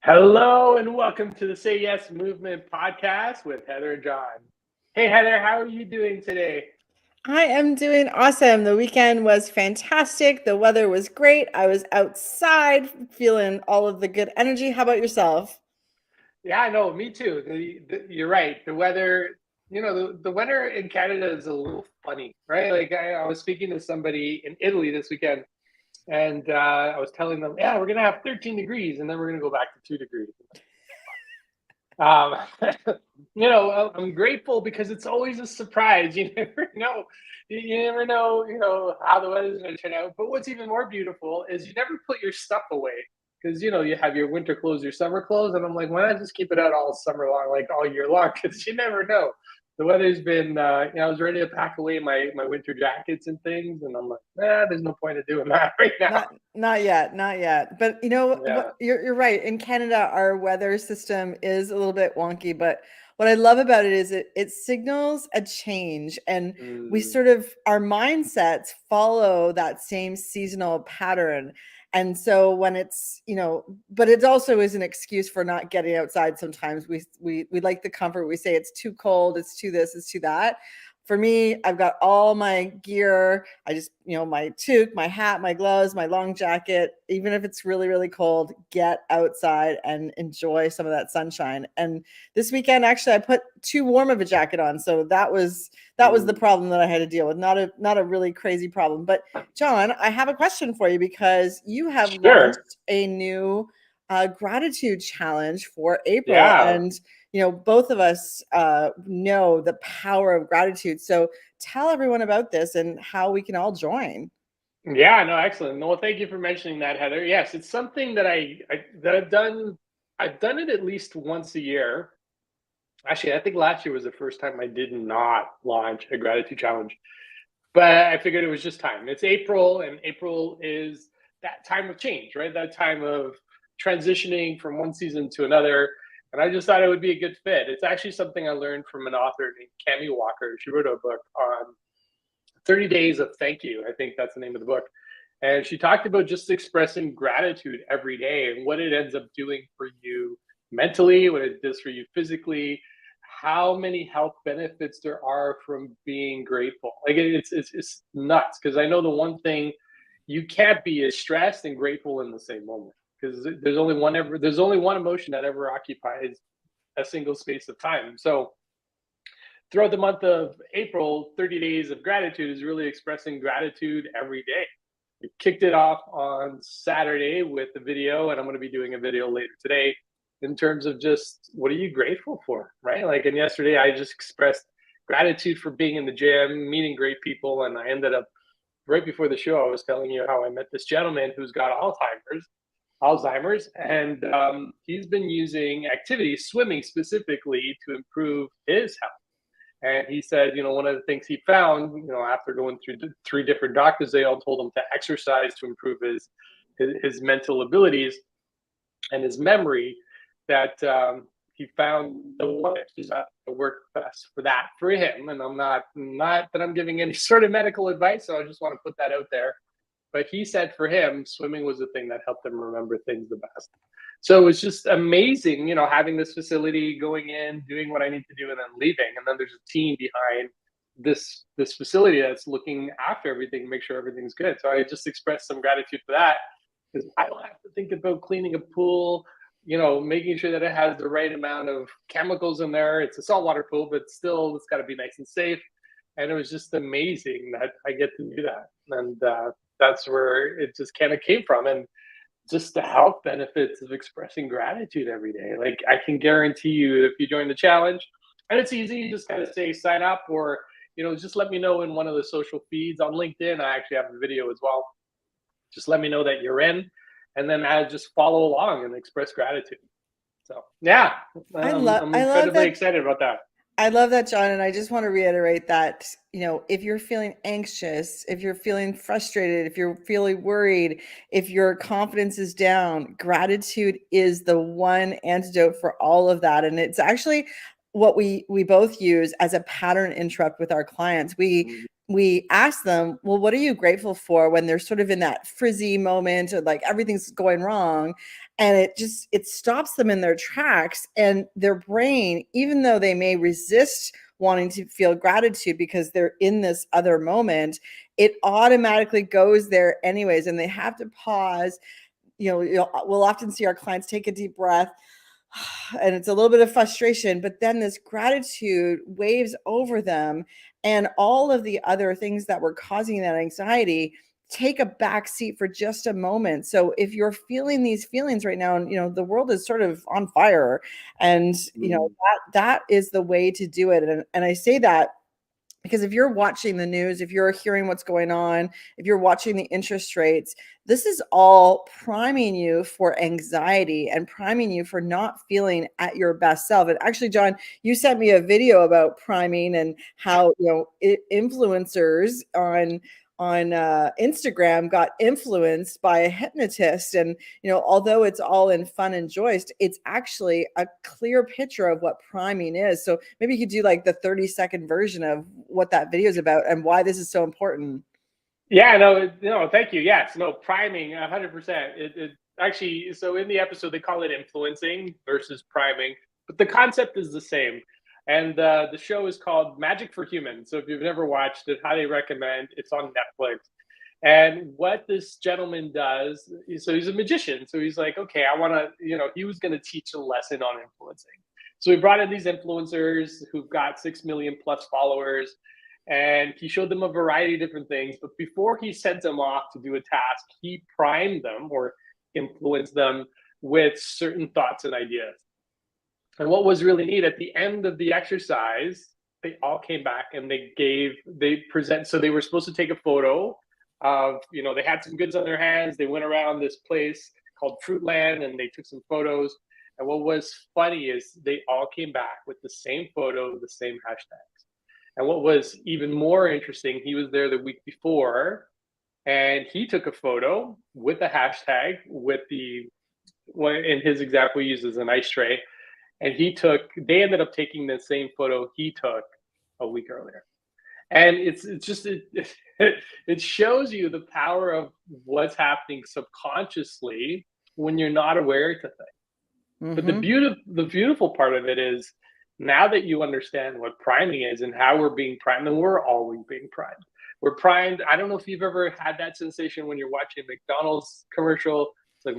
Hello and welcome to the Say Yes Movement podcast with Heather and John. Hey Heather, how are you doing today? I am doing awesome. The weekend was fantastic. The weather was great. I was outside feeling all of the good energy. How about yourself? Yeah, no, me too. You're right. The weather, the weather in Canada is a little funny, right? Like I was speaking to somebody in Italy this weekend, and I was telling them, yeah, we're gonna have 13 degrees, and then we're gonna go back to 2 degrees. Um, I'm grateful because it's always a surprise. You never know. You never know, how the weather's going to turn out. But what's even more beautiful is you never put your stuff away because, you have your winter clothes, your summer clothes. And I'm like, why not just keep it out all summer long, like all year long? Because you never know. The weather's been, I was ready to pack away my winter jackets and things. And I'm like, there's no point of doing that right now. Not yet, not yet. But you know Yeah. what? You're right. In Canada, our weather system is a little bit wonky, but what I love about it is it signals a change, and we Mm. sort of our mindsets follow that same seasonal pattern. And so when but it also is an excuse for not getting outside. Sometimes we like the comfort. We say it's too cold, it's too this, it's too that. For me, I've got all my gear. I just, my toque, my hat, my gloves, my long jacket. Even if it's really, really cold, get outside and enjoy some of that sunshine. And this weekend, actually, I put too warm of a jacket on, so that was the Mm. problem that I had to deal with. Not a really crazy problem. But John, I have a question for you because you have Sure. launched a new gratitude challenge for April, Yeah. and both of us know the power of gratitude. So tell everyone about this and how we can all join. Yeah, no, excellent. No, well, thank you for mentioning that, Heather. Yes, it's something that that I've done. I've done it at least once a year. Actually, I think last year was the first time I did not launch a gratitude challenge, but I figured it was just time. It's April, and April is that time of change, right? That time of transitioning from one season to another. And I just thought it would be a good fit. It's actually something I learned from an author named Cami Walker. She wrote a book on 30 Days of Thank You. I think that's the name of the book. And she talked about just expressing gratitude every day and what it ends up doing for you mentally, what it does for you physically, how many health benefits there are from being grateful. Like it's nuts because I know the one thing you can't be is stressed and grateful in the same moment because there's only one emotion that ever occupies a single space of time. So throughout the month of April, 30 Days of Gratitude is really expressing gratitude every day. We kicked it off on Saturday with a video, and I'm going to be doing a video later today in terms of just what are you grateful for, right? Like, and yesterday I just expressed gratitude for being in the gym, meeting great people, and I ended up right before the show, I was telling you how I met this gentleman who's got Alzheimer's, and he's been using activities, swimming specifically, to improve his health. And he said, one of the things he found, after going through three different doctors, they all told him to exercise to improve his mental abilities and his memory. That he found the one exercise that worked best for that for him. And I'm not that I'm giving any sort of medical advice, so I just want to put that out there. But he said for him, swimming was the thing that helped him remember things the best. So it was just amazing, having this facility, going in, doing what I need to do, and then leaving. And then there's a team behind this facility that's looking after everything, make sure everything's good. So I just expressed some gratitude for that because I don't have to think about cleaning a pool, making sure that it has the right amount of chemicals in there. It's a saltwater pool, but still, it's got to be nice and safe. And it was just amazing that I get to do that. And that's where it just kind of came from. And just the health benefits of expressing gratitude every day. Like I can guarantee you, if you join the challenge, and it's easy, you just kind of say sign up, or just let me know in one of the social feeds on LinkedIn. I actually have a video as well. Just let me know that you're in, and then I just follow along and express gratitude. So yeah, I'm I love incredibly that. excited about that. I love that, John. And I just want to reiterate that, if you're feeling anxious, if you're feeling frustrated, if you're feeling worried, if your confidence is down, gratitude is the one antidote for all of that. And it's actually what we both use as a pattern interrupt with our clients. We Mhm. we ask them, well, what are you grateful for, when they're sort of in that frizzy moment or like everything's going wrong, and it stops them in their tracks, and their brain, even though they may resist wanting to feel gratitude because they're in this other moment, it automatically goes there anyways, and they have to pause. We'll often see our clients take a deep breath, and it's a little bit of frustration, but then this gratitude waves over them, and all of the other things that were causing that anxiety take a back seat for just a moment. So if you're feeling these feelings right now, and the world is sort of on fire, and that is the way to do it. And I say that because if you're watching the news, if you're hearing what's going on, if you're watching the interest rates, this is all priming you for anxiety and priming you for not feeling at your best self. And actually, John, you sent me a video about priming and how influencers on Instagram got influenced by a hypnotist. And, although it's all in fun and joyous, it's actually a clear picture of what priming is. So maybe you could do like the 30-second version of what that video is about and why this is so important. Yeah, no, thank you. Yes, no, priming, 100%. It actually, so in the episode, they call it influencing versus priming, but the concept is the same. And the show is called Magic for Humans. So if you've never watched it, highly recommend. It's on Netflix. And what this gentleman does, so he's a magician. So he's like, okay, I want to, he was going to teach a lesson on influencing. So he brought in these influencers who've got 6 million plus followers, and he showed them a variety of different things. But before he sent them off to do a task, he primed them or influenced them with certain thoughts and ideas. And what was really neat, at the end of the exercise, they all came back and so they were supposed to take a photo of, they had some goods on their hands. They went around this place called Fruitland and they took some photos. And what was funny is they all came back with the same photo, the same hashtags. And what was even more interesting, he was there the week before and he took a photo with a hashtag in his example, he uses an ice tray. And they ended up taking the same photo he took a week earlier. And it shows you the power of what's happening subconsciously when you're not aware to things. Mm-hmm. But the beautiful part of it is, now that you understand what priming is and how we're being primed, and we're always being primed. We're primed. I don't know if you've ever had that sensation when you're watching a McDonald's commercial. It's like,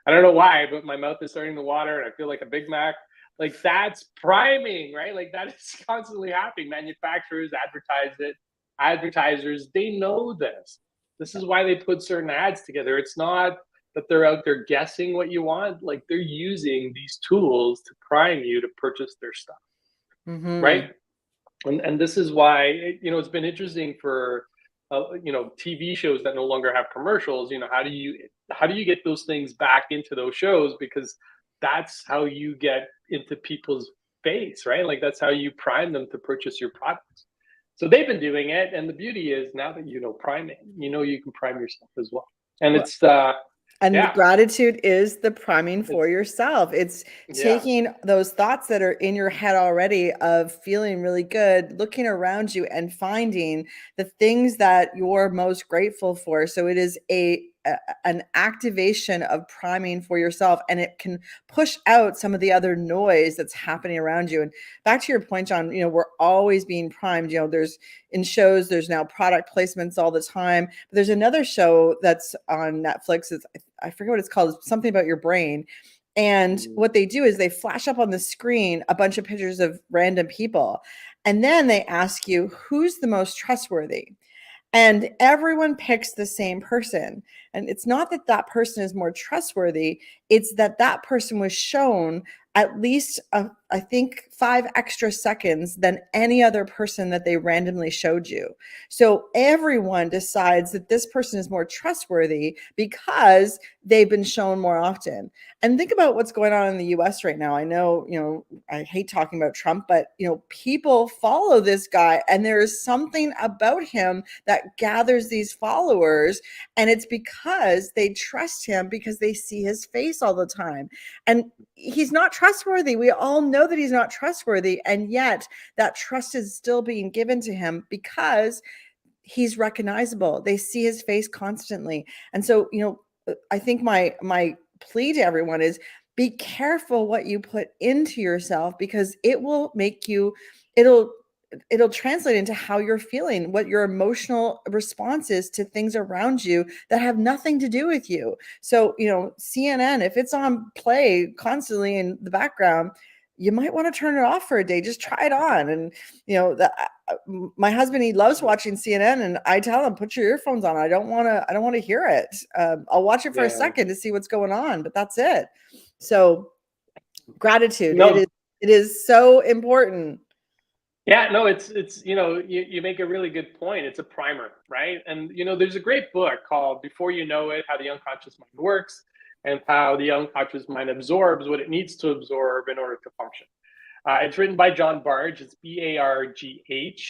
I don't know why, but my mouth is starting to water and I feel like a Big Mac. Like, that's priming, right? Like, that is constantly happening. Manufacturers advertise it. Advertisers, they know this. This is why they put certain ads together. It's not that they're out there guessing what you want. Like, they're using these tools to prime you to purchase their stuff, right? And this is why, it's been interesting for, TV shows that no longer have commercials. How do you get those things back into those shows? Because that's how you get into people's face, right? Like, that's how you prime them to purchase your products. So they've been doing it. And the beauty is, now that priming, you can prime yourself as well. And it's, gratitude is the priming for yourself. It's taking those thoughts that are in your head already of feeling really good, looking around you and finding the things that you're most grateful for. So it is an activation of priming for yourself, and it can push out some of the other noise that's happening around you. And back to your point, John, we're always being primed. There's now product placements all the time. But there's another show that's on Netflix. I forget what it's called. It's something about your brain. And what they do is they flash up on the screen a bunch of pictures of random people. And then they ask you, who's the most trustworthy? And everyone picks the same person. And it's not that that person is more trustworthy. It's that that person was shown at least, I think, 5 extra seconds than any other person that they randomly showed you. So everyone decides that this person is more trustworthy because they've been shown more often. And think about what's going on in the US right now. I know, I hate talking about Trump, but, people follow this guy, and there is something about him that gathers these followers. And it's because they trust him because they see his face all the time. And he's not trustworthy. We all know know that he's not trustworthy, and yet that trust is still being given to him because he's recognizable. They see his face constantly. And so, I think my plea to everyone is be careful what you put into yourself, because it will make you, it'll translate into how you're feeling, what your emotional response is to things around you that have nothing to do with you. So, CNN, if it's on play constantly in the background, you might want to turn it off for a day. Just try it on. And, my husband, he loves watching CNN, and I tell him, put your earphones on. I don't want to hear it. I'll watch it for a Yeah. second to see what's going on, but that's it. So gratitude, No. it is so important. Yeah, no, it's you make a really good point. It's a primer, right? And there's a great book called Before You Know It: How the Unconscious Mind Works and how the unconscious mind absorbs what it needs to absorb in order to function. It's written by John Bargh. It's Bargh.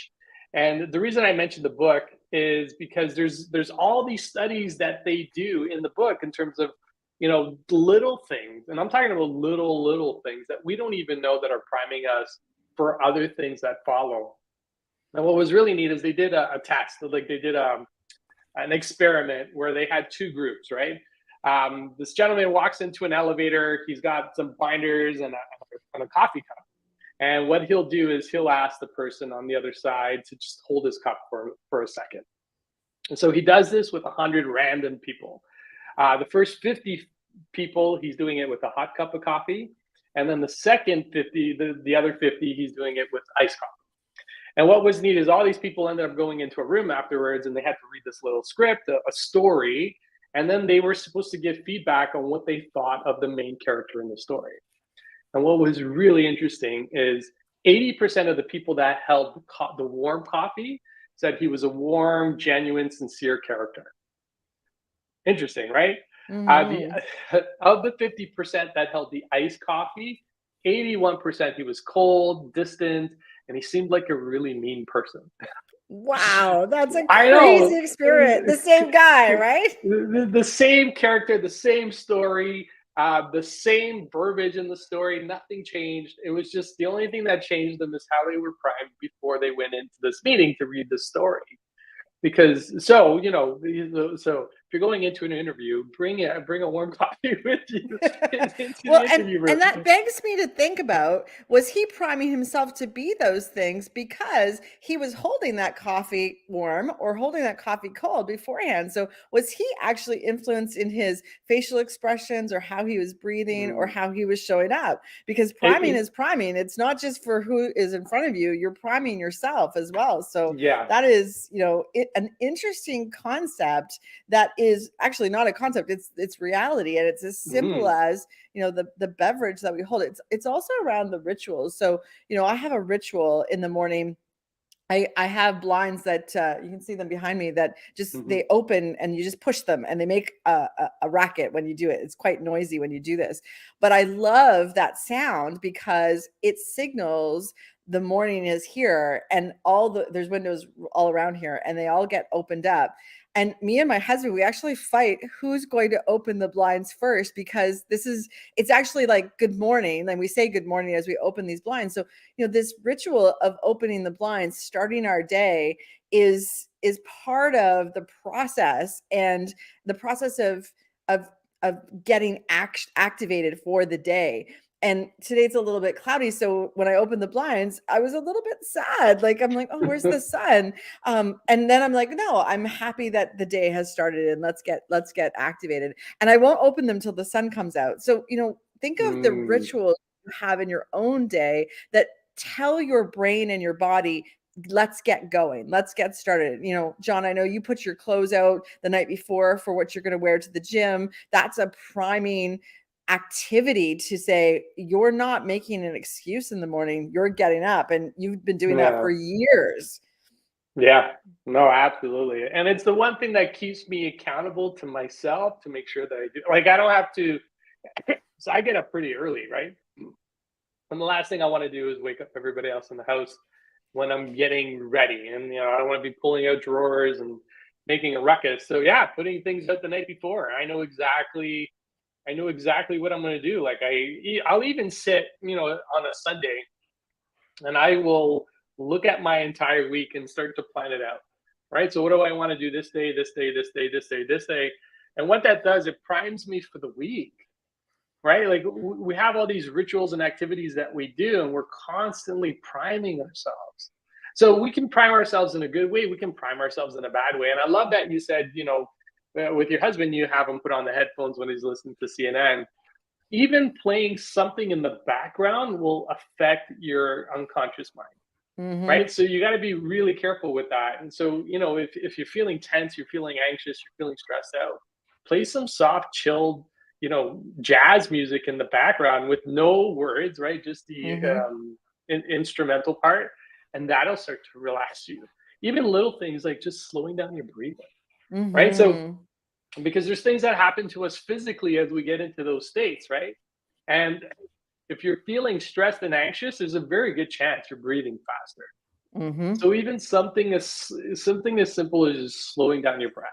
And the reason I mentioned the book is because there's all these studies that they do in the book in terms of little things, and I'm talking about little things that we don't even know that are priming us for other things that follow. And what was really neat is they did a test, like they did an experiment where they had two groups, right? This gentleman walks into an elevator. He's got some binders and a coffee cup. And what he'll do is he'll ask the person on the other side to just hold his cup for a second. And so he does this with 100 random people. The first 50 people, he's doing it with a hot cup of coffee. And then the second 50, the other 50, he's doing it with iced coffee. And what was neat is all these people ended up going into a room afterwards, and they had to read this little script, a story, and then they were supposed to give feedback on what they thought of the main character in the story. And what was really interesting is 80% of the people that held the warm coffee said he was a warm, genuine, sincere character. Interesting, right? Of the 50% that held the iced coffee, 81% he was cold, distant, and he seemed like a really mean person. Wow, that's a I know. crazy experience. The same guy, right? The same character, the same story, the same verbiage in the story. Nothing changed. It was just the only thing that changed them is how they were primed before they went into this meeting to read the story. Because so if you're going into an interview, bring a warm coffee with you into Well, the interview room. and that begs me to think about, was he priming himself to be those things because he was holding that coffee warm or holding that coffee cold beforehand? So was he actually influenced in his facial expressions or how he was breathing or how he was showing up? Because priming is priming. It's not just for who is in front of you. You're priming yourself as well. So Yeah. that is, an interesting concept that is actually not a concept. It's reality, and it's as simple as the beverage that we hold. It's also around the rituals. So I have a ritual in the morning. I have blinds that you can see them behind me that just they open and you just push them and they make a racket when you do it. It's quite noisy when you do this, but I love that sound because it signals the morning is here, and there's windows all around here and they all get opened up. And me and my husband, we actually fight who's going to open the blinds first, because it's actually like good morning. And we say good morning as we open these blinds. So, this ritual of opening the blinds, starting our day is part of the process, and the process of getting activated for the day. And today it's a little bit cloudy. So when I opened the blinds, I was a little bit sad. Like, I'm like, oh, where's the sun? And then I'm like, no, I'm happy that the day has started and let's get activated. And I won't open them till the sun comes out. So, think of the rituals you have in your own day that tell your brain and your body, let's get going. Let's get started. John, I know you put your clothes out the night before for what you're going to wear to the gym. That's a priming activity to say, you're not making an excuse in the morning. You're getting up, and you've been doing that for years. Yeah, no, absolutely. And it's the one thing that keeps me accountable to myself to make sure that I do. Like, I don't have to. So I get up pretty early, right? And the last thing I want to do is wake up everybody else in the house when I'm getting ready. And, I don't want to be pulling out drawers and making a ruckus. So, yeah, putting things out the night before. I know exactly I know exactly what I'm going to do. Like I'll even sit, on a Sunday, and I will look at my entire week and start to plan it out. Right. So what do I want to do this day, this day, this day, this day, this day? And what that does, it primes me for the week. Right. Like we have all these rituals and activities that we do, and we're constantly priming ourselves. So we can prime ourselves in a good way. We can prime ourselves in a bad way. And I love that you said, with your husband, you have him put on the headphones when he's listening to CNN. Even playing something in the background will affect your unconscious mind, Mm-hmm. right? So you got to be really careful with that. And so, if you're feeling tense, you're feeling anxious, you're feeling stressed out, play some soft, chilled, jazz music in the background with no words, right? Just the Mm-hmm. instrumental part, and that'll start to relax you. Even little things like just slowing down your breathing, right? So Mm-hmm. because there's things that happen to us physically as we get into those states, right? And if you're feeling stressed and anxious, there's a very good chance you're breathing faster. Mm-hmm. So even something as simple as just slowing down your breath.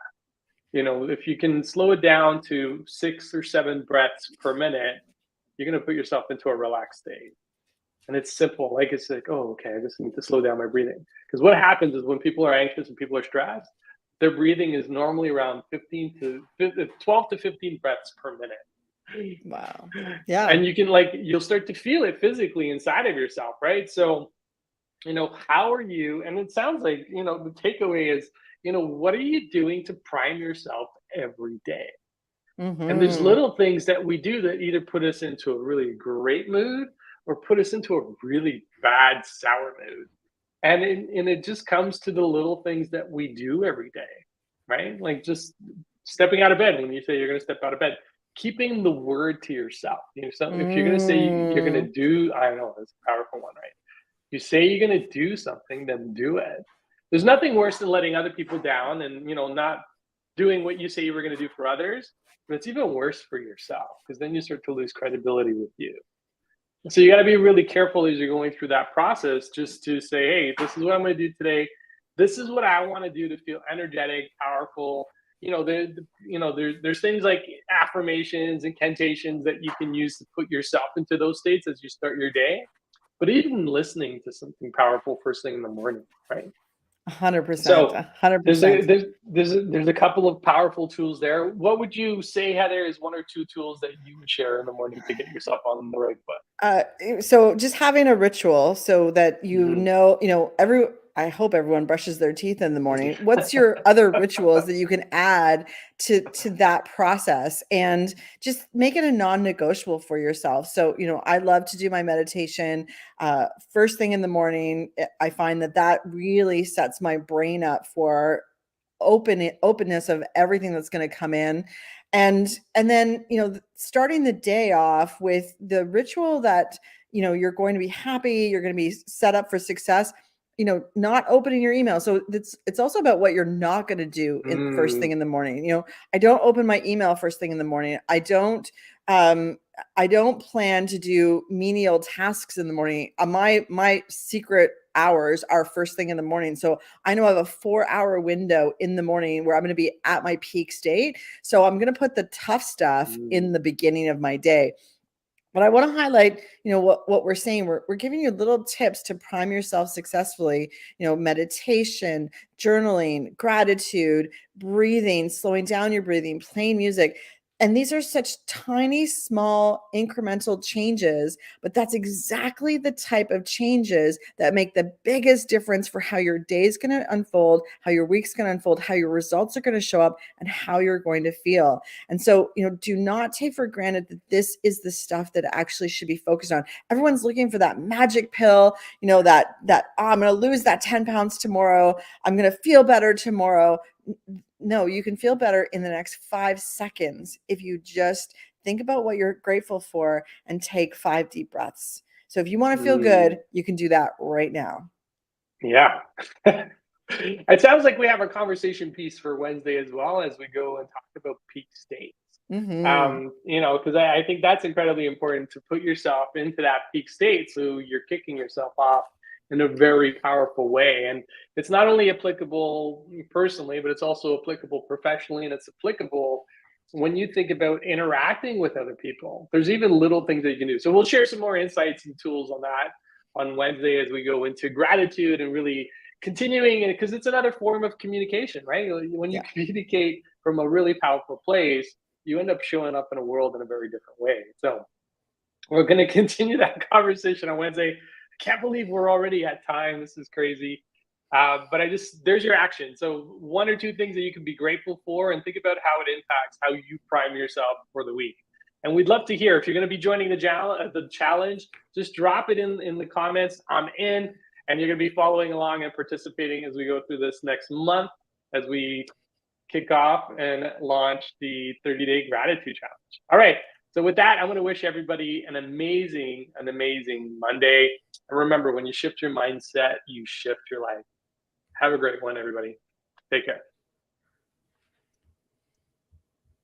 If you can slow it down to 6 or 7 breaths per minute, you're going to put yourself into a relaxed state. And it's simple. Like it's like, oh, okay, I just need to slow down my breathing. Because what happens is when people are anxious and people are stressed, their breathing is normally around 12 to 15 breaths per minute. Wow. Yeah. And you'll start to feel it physically inside of yourself, right? So, how are you? And it sounds like, the takeaway is, what are you doing to prime yourself every day? And there's Mm-hmm. little things that we do that either put us into a really great mood or put us into a really bad, sour mood. And it just comes to the little things that we do every day, right? Like just stepping out of bed when you say you're going to step out of bed, keeping the word to yourself. So if you're going to say you're going to Mm. do, I don't know, it's a powerful one, right? You say you're going to do something, then do it. There's nothing worse than letting other people down and, not doing what you say you were going to do for others. But it's even worse for yourself because then you start to lose credibility with you. So you got to be really careful as you're going through that process just to say, hey, this is what I'm going to do today. This is what I want to do to feel energetic, powerful. There's things like affirmations, incantations that you can use to put yourself into those states as you start your day. But even listening to something powerful first thing in the morning, right? 100%. So a hundred there's a percent. there's a couple of powerful tools there. What would you say, Heather, is 1 or 2 tools that you would share in the morning to get yourself on the right foot? So just having a ritual so that Mhm. I hope everyone brushes their teeth in the morning. What's your other rituals that you can add to that process and just make it a non-negotiable for yourself? So, I love to do my meditation first thing in the morning. I find that really sets my brain up for openness of everything that's going to come in, and then starting the day off with the ritual that you're going to be happy, you're going to be set up for success, not opening your email. So it's also about what you're not going to do in first thing Mm, in the morning. I don't open my email first thing in the morning. um I don't plan to do menial tasks in the morning. My secret hours are first thing in the morning. So I know I have a 4-hour window in the morning where I'm going to be at my peak state. So I'm going to put the tough stuff mm, in the beginning of my day. But I want to highlight, what we're saying. We're giving you little tips to prime yourself successfully, meditation, journaling, gratitude, breathing, slowing down your breathing, playing music. And these are such tiny, small, incremental changes, but that's exactly the type of changes that make the biggest difference for how your day is going to unfold, how your week's going to unfold, how your results are going to show up, and how you're going to feel. And so, do not take for granted that this is the stuff that actually should be focused on. Everyone's looking for that magic pill, oh, I'm going to lose that 10 pounds tomorrow. I'm going to feel better tomorrow. No, you can feel better in the next 5 seconds if you just think about what you're grateful for and take 5 deep breaths. So if you want to feel mm. good, you can do that right now. Yeah. It sounds like we have a conversation piece for Wednesday as well as we go and talk about peak states. Mm-hmm. Because I think that's incredibly important to put yourself into that peak state so you're kicking yourself off in a very powerful way. And it's not only applicable personally, but it's also applicable professionally and it's applicable when you think about interacting with other people, there's even little things that you can do. So we'll share some more insights and tools on that on Wednesday as we go into gratitude and really continuing it, because it's another form of communication, right? When you Yeah. communicate from a really powerful place, you end up showing up in a world in a very different way. So we're going to continue that conversation on Wednesday. I can't believe we're already at time. This is crazy. But there's your action. So one or two things that you can be grateful for, and think about how it impacts how you prime yourself for the week. And we'd love to hear if you're going to be joining the challenge. Just drop it in the comments. I'm in, and you're going to be following along and participating as we go through this next month as we kick off and launch the 30-day gratitude challenge. All right. So with that, I'm going to wish everybody an amazing Monday. And remember, when you shift your mindset, you shift your life. Have a great one, everybody. Take care.